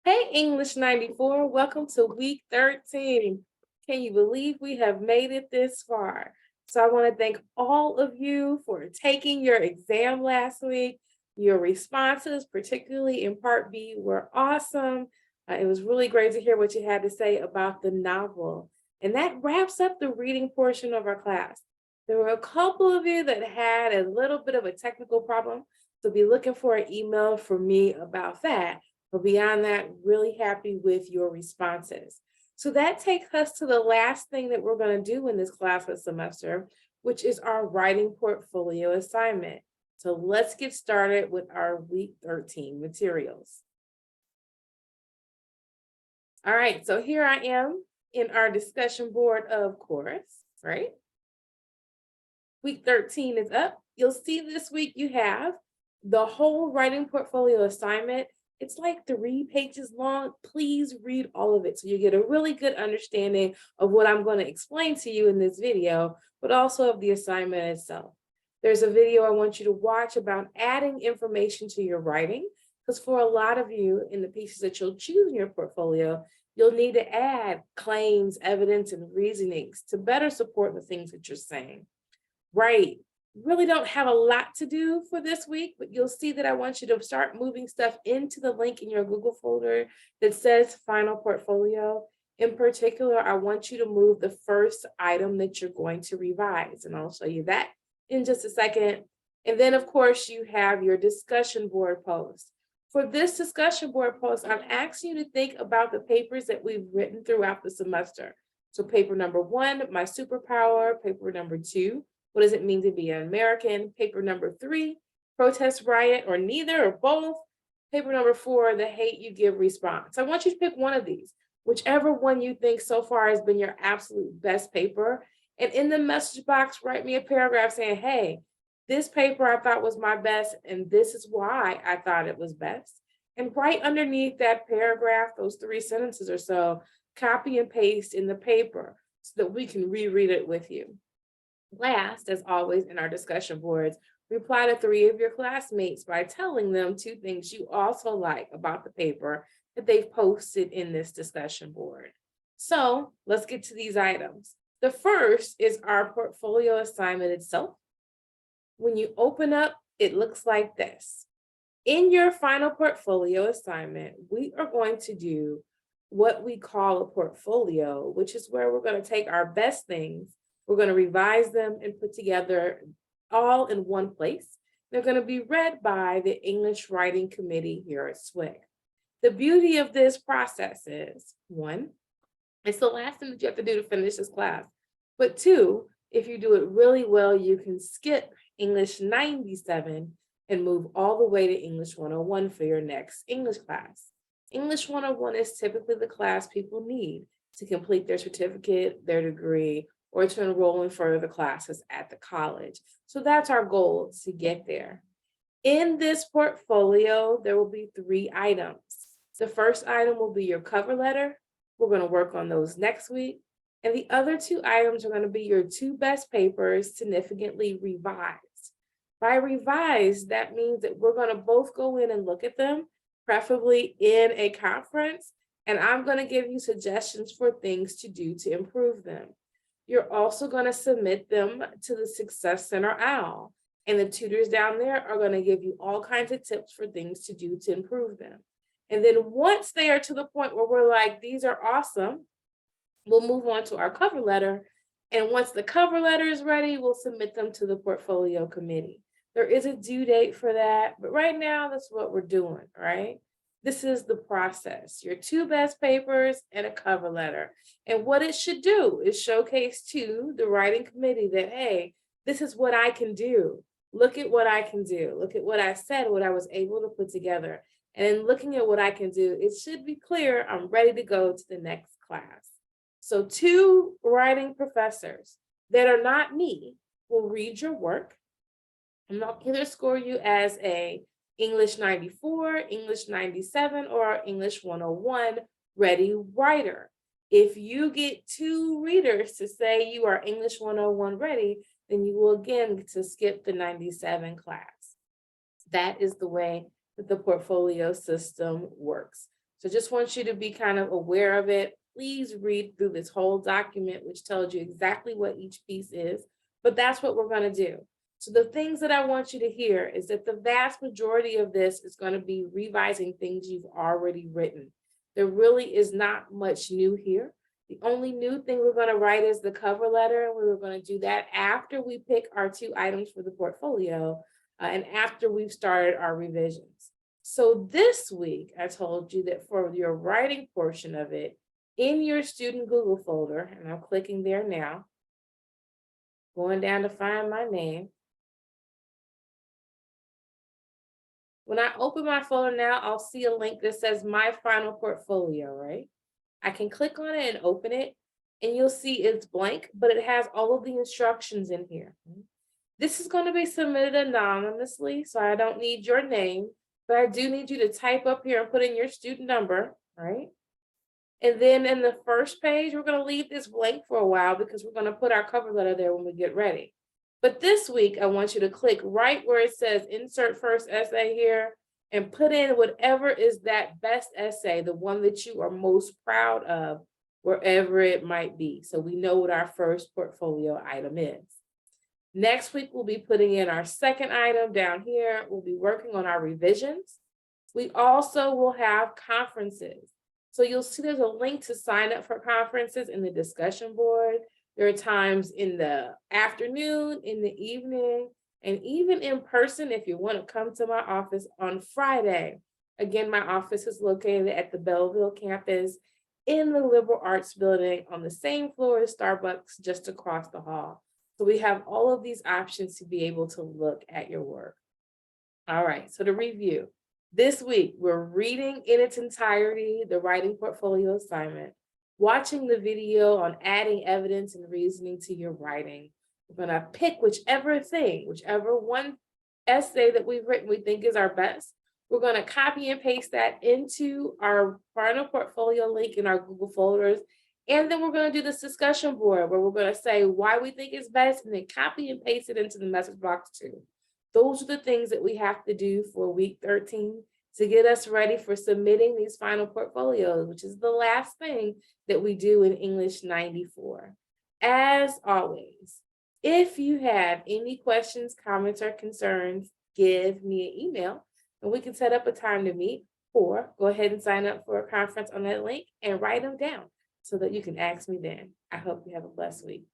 Hey, English 94, welcome to week 13. Can you believe we have made it this far? So, I want to thank all of you for taking your exam last week. Your responses, particularly in part B, were awesome. It was really great to hear what you had to say about the novel. And that wraps up the reading portion of our class. There were a couple of you that had a little bit of a technical problem, so be looking for an email from me about that. But beyond that, really happy with your responses. So that takes us to the last thing that we're going to do in this class this semester, which is our writing portfolio assignment. So let's get started with our week 13 materials. All right, so here I am in our discussion board, of course, right? Week 13 is up. You'll see this week you have the whole writing portfolio assignment. It's like 3 pages long. Please read all of it so you get a really good understanding of what I'm going to explain to you in this video, but also of the assignment itself. There's a video I want you to watch about adding information to your writing, because for a lot of you in the pieces that you'll choose in your portfolio, you'll need to add claims, evidence, and reasonings to better support the things that you're saying. Right. Really don't have a lot to do for this week, but you'll see that I want you to start moving stuff into the link in your Google folder that says Final Portfolio. In particular, I want you to move the first item that you're going to revise, and I'll show you that in just a second. And then, of course, you have your discussion board post. For this discussion board post, I'm asking you to think about the papers that we've written throughout the semester. So paper number 1, my superpower, paper number 2, what does it mean to be an American? Paper number 3, protest, riot, or neither, or both. Paper number 4, the hate you give response. I want you to pick one of these, whichever one you think so far has been your absolute best paper. And in the message box, write me a paragraph saying, hey, this paper I thought was my best, and this is why I thought it was best. And right underneath that paragraph, those 3 sentences or so, copy and paste in the paper so that we can reread it with you. Last, as always in our discussion boards, reply to 3 of your classmates by telling them 2 things you also like about the paper that they've posted in this discussion board. So let's get to these items. The first is our portfolio assignment itself. When you open up, it looks like this. In your final portfolio assignment, we are going to do what we call a portfolio, which is where we're going to take our best things, we're going to revise them and put together all in one place. They're going to be read by the English Writing Committee here at SWIC. The beauty of this process is, 1, it's the last thing that you have to do to finish this class. But 2, if you do it really well, you can skip English 97 and move all the way to English 101 for your next English class. English 101 is typically the class people need to complete their certificate, their degree, or to enroll in further classes at the college. So that's our goal, to get there. In this portfolio, there will be 3 items. The first item will be your cover letter. We're going to work on those next week. And the other 2 items are going to be your 2 best papers significantly revised. By revised, that means that we're going to both go in and look at them, preferably in a conference, and I'm going to give you suggestions for things to do to improve them. You're also going to submit them to the Success Center OWL, and the tutors down there are going to give you all kinds of tips for things to do to improve them. And then once they are to the point where we're like, these are awesome, we'll move on to our cover letter. And once the cover letter is ready, we'll submit them to the portfolio committee. There is a due date for that, but right now that's what we're doing, right? This is the process, your 2 best papers and a cover letter. And what it should do is showcase to the writing committee that, hey, this is what I can do. Look at what I can do. Look at what I said, what I was able to put together. And in looking at what I can do, it should be clear I'm ready to go to the next class. So 2 writing professors that are not me will read your work, and they'll either score you as a English 94, English 97, or English 101 ready writer. If you get 2 readers to say you are English 101 ready, then you will again get to skip the 97 class. That is the way that the portfolio system works. So just want you to be kind of aware of it. Please read through this whole document, which tells you exactly what each piece is, but that's what we're going to do. So the things that I want you to hear is that the vast majority of this is going to be revising things you've already written. There really is not much new here. The only new thing we're going to write is the cover letter. We were going to do that after we pick our 2 items for the portfolio and after we've started our revisions. So this week, I told you that for your writing portion of it, in your student Google folder, and I'm clicking there now, going down to find my name. When I open my folder now, I'll see a link that says My Final Portfolio, right? I can click on it and open it, and you'll see it's blank, but it has all of the instructions in here. This is going to be submitted anonymously, so I don't need your name, but I do need you to type up here and put in your student number, right? And then in the first page, we're going to leave this blank for a while because we're going to put our cover letter there when we get ready. But this week, I want you to click right where it says insert first essay here and put in whatever is that best essay, the one that you are most proud of, wherever it might be. So we know what our first portfolio item is. Next week, we'll be putting in our second item down here. We'll be working on our revisions. We also will have conferences. So you'll see there's a link to sign up for conferences in the discussion board. There are times in the afternoon, in the evening, and even in person if you want to come to my office on Friday. Again, my office is located at the Belleville campus in the Liberal Arts Building on the same floor as Starbucks, just across the hall. So we have all of these options to be able to look at your work. All right, so to review, this week we're reading in its entirety the writing portfolio assignment, watching the video on adding evidence and reasoning to your writing. We're going to pick whichever one essay that we've written we think is our best. We're going to copy and paste that into our final portfolio link in our Google folders. And then we're going to do this discussion board where we're going to say why we think it's best and then copy and paste it into the message box too. Those are the things that we have to do for week 13 to get us ready for submitting these final portfolios, which is the last thing that we do in English 94. As always, if you have any questions, comments, or concerns, give me an email and we can set up a time to meet, or go ahead and sign up for a conference on that link and write them down so that you can ask me then. I hope you have a blessed week.